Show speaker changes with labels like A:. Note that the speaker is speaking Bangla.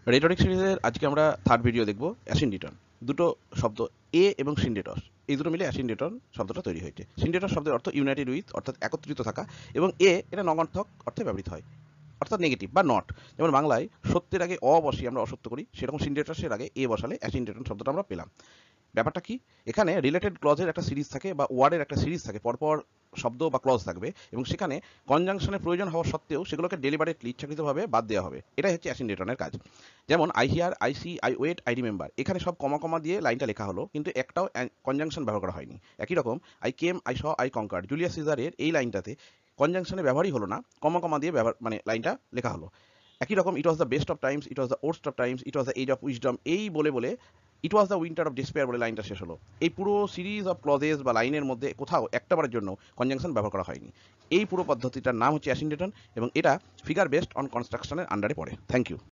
A: রেটরিক সিরিজের আজকে আমরা থার্ড ভিডিও দেখব অ্যাসিন্ডিটন। দুটো শব্দ এ এবং সিন্ডেটস, এই দুটো মিলে অ্যাসিন্ডেটন শব্দটা তৈরি হয়েছে। সিন্ডেটস শব্দের অর্থ ইউনাইটেড উইথ, অর্থাৎ একত্রিত থাকা, এবং এটা নগন্থক অর্থে ব্যবহৃত হয়, অর্থাৎ নেগেটিভ বা নট। যেমন বাংলায় সত্যের আগে বসিয়ে আমরা অসত্য করি, সেরকম সিন্ডেটসের আগে বসালে অ্যাসিন্ডেটন শব্দটা আমরা পেলাম। ব্যাপারটা কি, এখানে রিলেটেড ক্লজের একটা সিরিজ থাকে বা ওয়ার্ডের একটা সিরিজ থাকে, পরপর শব্দ বা ক্লজ থাকবে, এবং সেখানে কনজাংশনের প্রয়োজন হওয়া সত্ত্বেও সেগুলোকে ডেলিবারেটলি ইচ্ছাকৃতভাবে বাদ দেওয়া হবে। এটাই হচ্ছে অ্যাসিন্ডেটনের কাজ। যেমন I hear, I see, I wait, I remember, এখানে সব কমা কমা দিয়ে লাইনটা লেখা হলো, কিন্তু একটাও কনজাংশন ব্যবহার করা হয়নি। একই রকম I came, I saw, I conquer, Julius সিজারের এই লাইনটাতে কনজাংশনের ব্যবহারই হলো না, কমা কমা দিয়ে ব্যবহার মানে লাইনটা লেখা হলো। একই রকম it was the best of times, it was the worst of times, it was the age of wisdom, এই বলে বলে it was the winter of despair বলে লাইনটা শেষ হলো। এই পুরো সিরিজ অফ ক্লজেস বা লাইনের মধ্যে কোথাও একটাবারের জন্য কনজাংশন ব্যবহার করা হয়নি। এই পুরো পদ্ধতিটার নাম হচ্ছে অ্যাসিন্ডেটন, এবং এটা ফিগার বেসড অন কনস্ট্রাকশনের আন্ডারে পড়ে। Thank you.